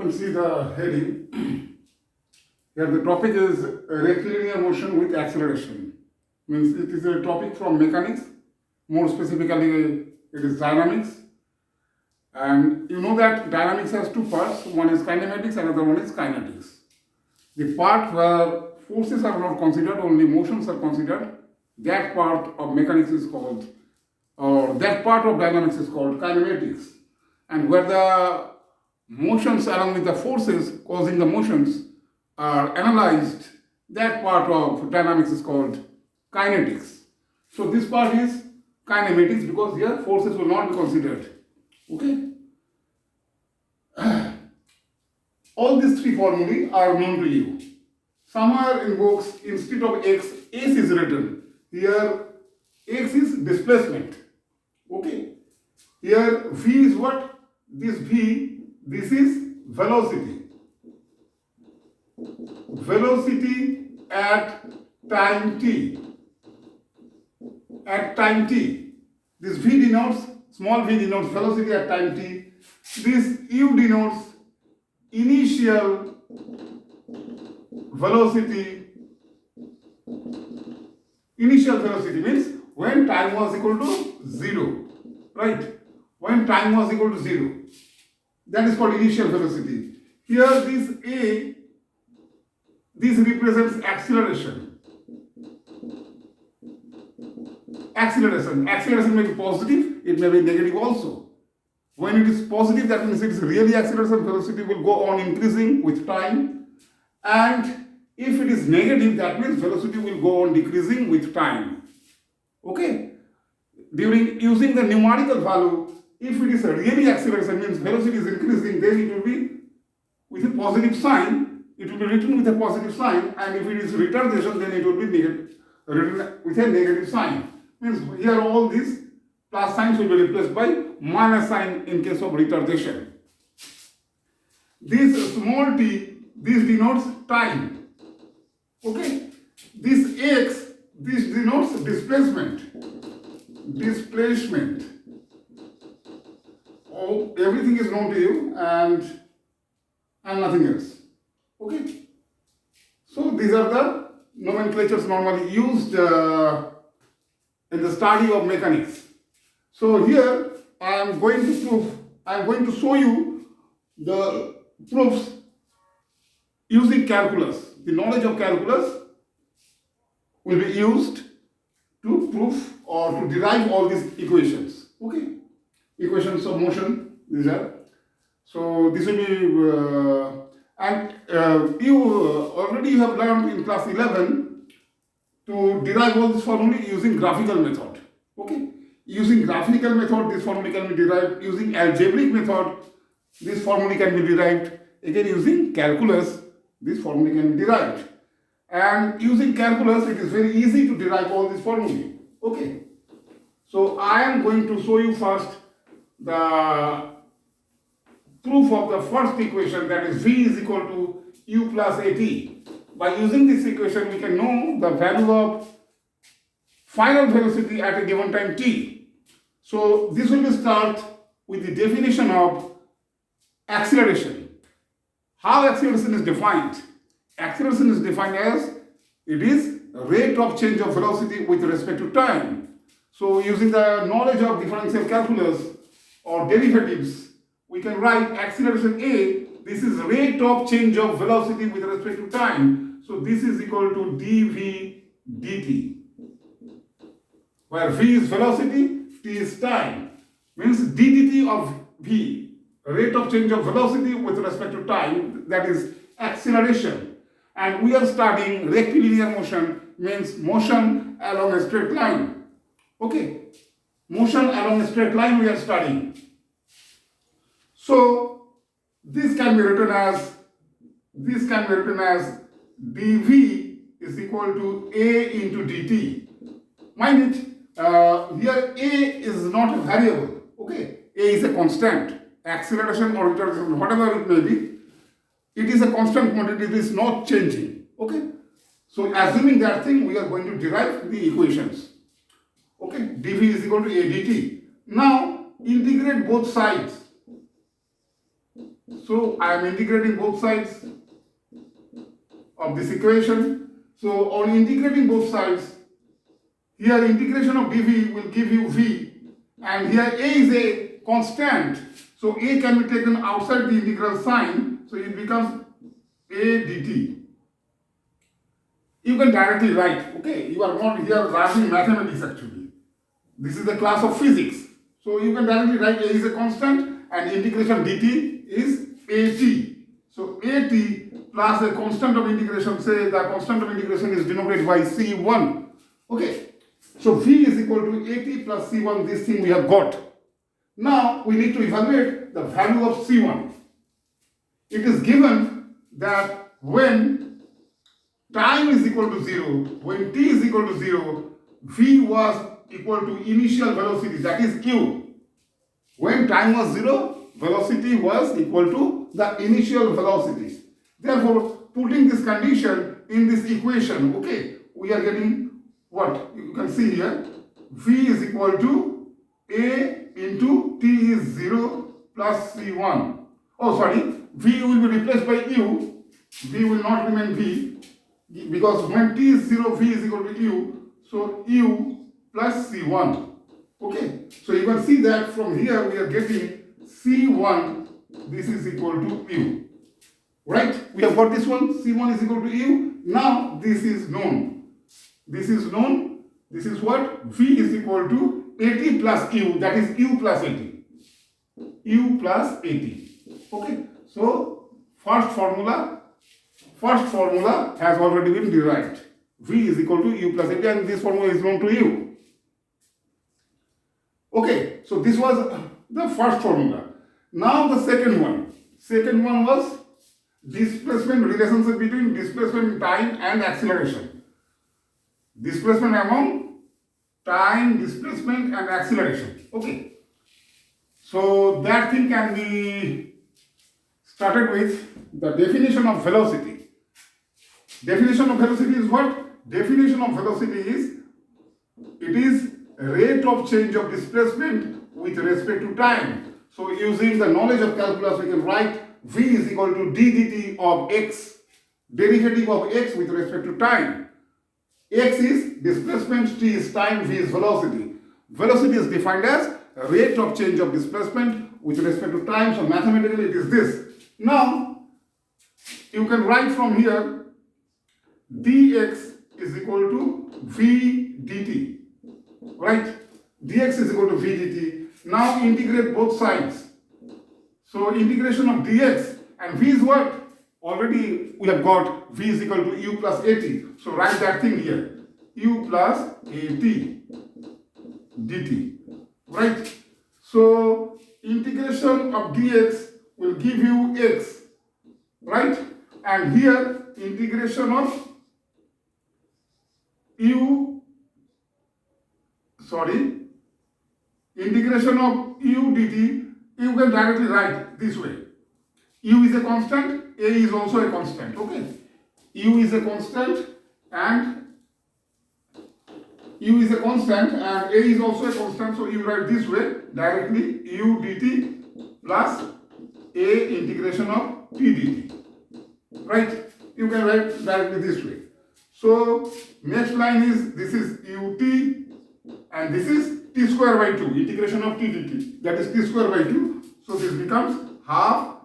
can see the heading. Here the topic is rectilinear motion with acceleration. Means it is a topic from mechanics. More specifically, it is dynamics. And you know that dynamics has two parts. One is kinematics, another one is kinetics. The part where forces are not considered, only motions are considered, that part of mechanics is called, or that part of dynamics is called kinematics. And where the motions along with the forces causing the motions are analyzed, that part of dynamics is called kinetics. So this part is kinematics because here forces will not be considered. Okay? All these three formulae are known to you. Somewhere in books, instead of x, s is written. Here, x is displacement. Okay? Here, v is what? This v, this is velocity. Velocity at time t. At time t. This v denotes, small v denotes velocity at time t. This u denotes initial velocity. Initial velocity means when time was equal to 0, right? When time was equal to 0, that is called initial velocity. Here this a, this represents acceleration. Acceleration may be positive, it may be negative also. When it is positive, that means it is really acceleration, velocity will go on increasing with time. And if it is negative, that means velocity will go on decreasing with time. Okay? During using the numerical value, if it is a really acceleration, means velocity is increasing, then it will be with a positive sign. It will be written with a positive sign, and if it is retardation, then it will be written with a negative sign. Means here all these plus signs will be replaced by minus sign in case of retardation. This small t, this denotes time. Okay? This x, this denotes displacement. Displacement. Oh, everything is known to you and nothing else. Okay? So these are the nomenclatures normally used in the study of mechanics. So here I am going to show you the proofs using calculus. The knowledge of calculus will be used to prove or to derive all these equations. Okay? Equations of motion, these are. So this will be, you already have learned in class 11 to derive all this formulae using graphical method. Okay? Using graphical method, this formula can be derived. Using algebraic method, this formula can be derived. Again, using calculus, this formula can be derived. And using calculus, it is very easy to derive all these formulae. Okay. So I am going to show you first the proof of the first equation, that is v is equal to u plus at. By using this equation, we can know the value of final velocity at a given time t. So this will be start with the definition of acceleration. How acceleration is defined? Acceleration is defined as it is rate of change of velocity with respect to time. So using the knowledge of differential calculus or derivatives, we can write acceleration A, this is rate of change of velocity with respect to time. So this is equal to dv dt, where v is velocity, t is time. Means ddt of v, rate of change of velocity with respect to time, that is acceleration. And we are studying rectilinear motion, means motion along a straight line. Okay? Motion along a straight line we are studying. So this can be written as dv is equal to a into dt. Mind it, here a is not a variable. Okay? A is a constant. Acceleration or retardation, whatever it may be, it is a constant quantity, it is not changing. Okay? So assuming that thing, we are going to derive the equations. Okay? dv is equal to a dt. Now integrate both sides. So I am integrating both sides of this equation. So on integrating both sides, here integration of dv will give you v, and here a is a constant. So a can be taken outside the integral sign, so it becomes a dt. You can directly write, okay, you are not here writing mathematics actually. This is the class of physics. So you can directly write a is a constant and integration dt is at. So at plus a constant of integration, say the constant of integration is denominated by c1. Okay, so v is equal to at plus c1, this thing we have got. Now we need to evaluate the value of c1. It is given that when time is equal to 0, when t is equal to 0, v was equal to initial velocity, that is u. When time was 0, velocity was equal to the initial velocity. Therefore, putting this condition in this equation, okay, we are getting what? You can see here, v is equal to a into t is 0 plus c1. Oh, sorry, v will be replaced by u. V will not remain v, because when t is 0, v is equal to u. So u plus c1. Okay, so you can see that from here we are getting c1, this is equal to u. Right? We have got this one, c1 is equal to u. Now this is known. This is known. This is what? V is equal to at plus u, that is u plus at. U plus at. Okay, so first formula has already been derived. V is equal to u plus at, and this formula is known to you. Okay, so this was the first formula. Now the second one. Second one was displacement, relationship between displacement in time and acceleration. Displacement among time, displacement and acceleration. Okay. So that thing can be started with the definition of velocity. Definition of velocity is what? Definition of velocity is, it is rate of change of displacement with respect to time. So using the knowledge of calculus, we can write v is equal to d dt of x, derivative of x with respect to time. X is displacement, t is time, v is velocity. Velocity is defined as rate of change of displacement with respect to time. So mathematically it is this. Now you can write from here dx is equal to v dt. Right? Dx is equal to v dt. Now integrate both sides. So integration of dx and v is what? Already we have got v is equal to u plus at. So write that thing here. U plus at dt. Right? So integration of dx will give you x. Right? And here integration of integration of u dt, you can directly write this way. U is a constant, a is also a constant. Okay, u is a constant and a is also a constant. So you write this way directly, u dt plus a integration of t dt. Right? You can write directly this way. So next line is, this is ut and this is t square by 2, integration of t dt, that is t square by 2. So this becomes half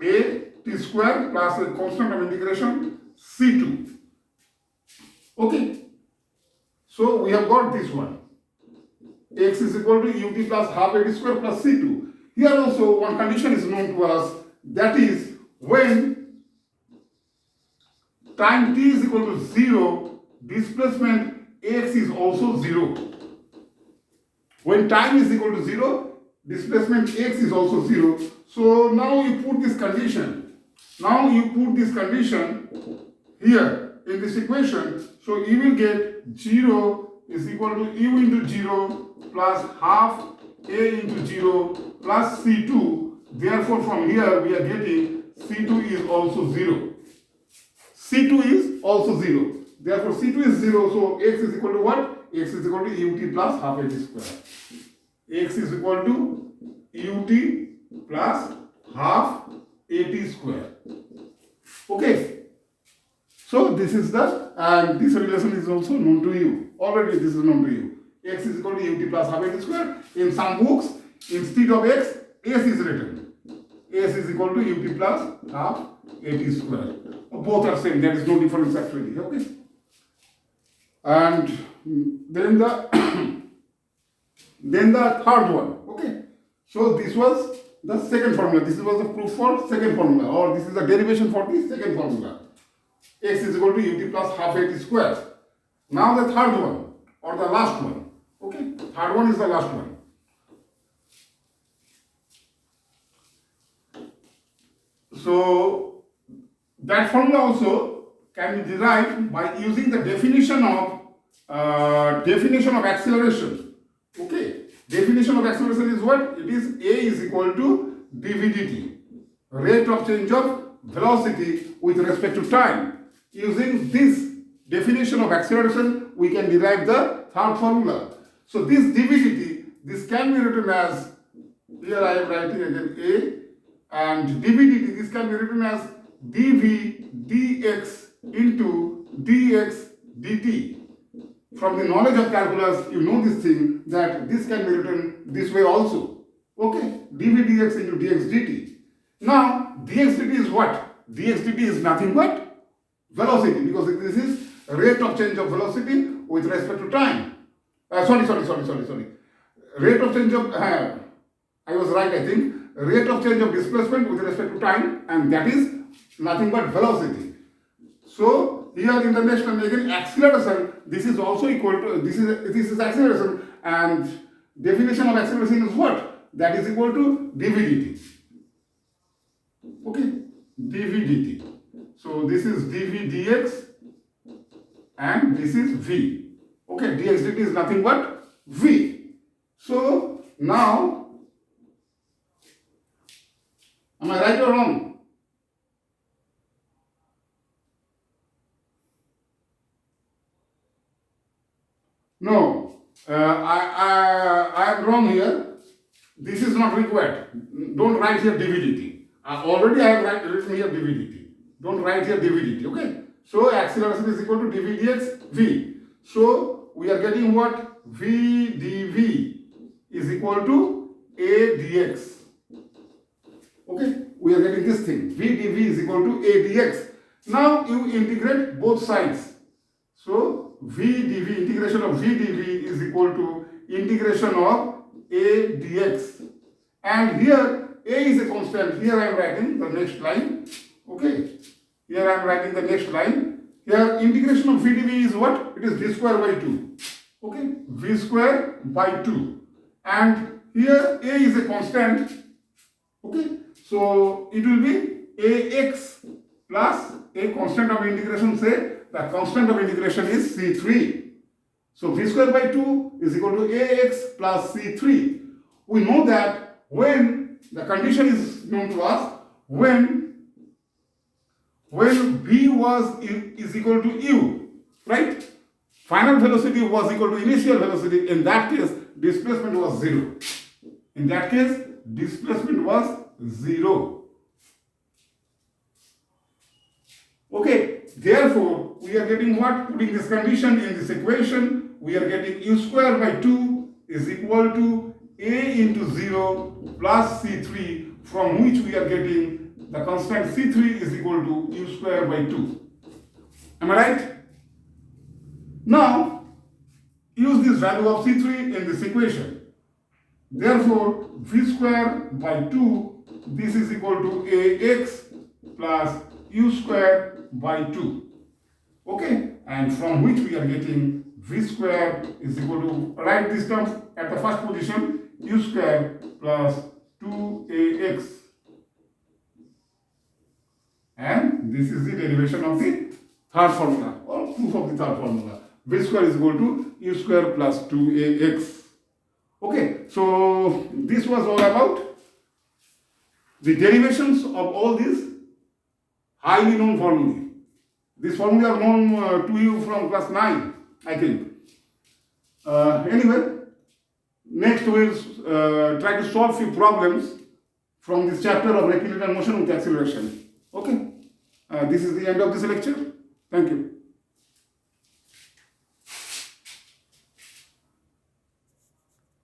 a t square plus a constant of integration c2. Okay, so we have got this one, x is equal to ut plus half a t square plus c2. Here also one condition is known to us, that is when time t is equal to 0, displacement x is also 0. When time is equal to 0, displacement x is also 0. So now you put this condition. Now you put this condition here in this equation. So you will get 0 is equal to u into 0 plus half a into 0 plus c2. Therefore from here we are getting c2 is also 0. C2 is also 0. Therefore C2 is 0. So x is equal to what? X is equal to ut plus half a t square. X is equal to ut plus half at square. Okay. So this is the, and this relation is also known to you. Already this is known to you. X is equal to ut plus half at square. In some books, instead of x, s is written. S is equal to ut plus half at square. Both are same. There is no difference actually. Okay. And then the then the third one. Okay. So this was the second formula. This was the proof for second formula, or this is the derivation for the second formula. X is equal to ut plus half at square. Now the third one, or the last one. Okay. Third one is the last one. So that formula also can be derived by using the definition of acceleration. Okay, definition of acceleration is what? It is A is equal to dv dt, rate of change of velocity with respect to time. Using this definition of acceleration, we can derive the third formula. So this dv dt, this can be written as, here I am writing again A, and dv dt, this can be written as dv dx into dx dt. From the knowledge of calculus, you know this thing, that this can be written this way also. Okay, dv dx into dx dt. Now, dx dt is what? Dx dt is nothing but velocity, because this is rate of change of velocity with respect to time. Sorry. Rate of change of, I was right, I think. Rate of change of displacement with respect to time, and that is nothing but velocity. So here in the next one again, acceleration, this is also equal to, this is acceleration, and definition of acceleration is what? That is equal to dv dt. Okay, dv dt. So this is dv dx and this is v. Okay, dx dt is nothing but v. So now, am I right or wrong? No, I am wrong here. This is not required. Don't write here dv dt. Already I have written here dv dt. Don't write here dv dt. Okay. So acceleration is equal to dv dx v. So we are getting what? V dv is equal to a dx. Okay, we are getting this thing. V dv is equal to a dx. Now you integrate both sides. So v dv, integration of v dv is equal to integration of a dx. And here a is a constant. Here I am writing the next line. Okay, here I am writing the next line. Here integration of v dv is what? It is v square by 2. Okay, v square by 2. And here a is a constant. Okay, so it will be ax plus a constant of integration, say the constant of integration is c3. So v square by 2 is equal to ax plus c3. We know that when the condition is known to us, when v is equal to u, right? Final velocity was equal to initial velocity. In that case, displacement was 0. In that case, displacement was 0. Okay, therefore, we are getting what? Putting this condition in this equation, we are getting u square by 2 is equal to a into 0 plus c3, from which we are getting the constant c3 is equal to u square by 2. Am I right? Now, use this value of c3 in this equation. Therefore, v square by 2, this is equal to ax plus u square by 2. Okay, and from which we are getting v square is equal to, write this term at the first position, u square plus 2ax. And this is the derivation of the third formula, or proof of the third formula. V square is equal to u square plus 2ax. Okay, so this was all about the derivations of all these highly known formulae. These formulae are known to you from class 9, I think. Anyway, next we will try to solve few problems from this chapter of rectilinear motion with acceleration. Okay, this is the end of this lecture. Thank you.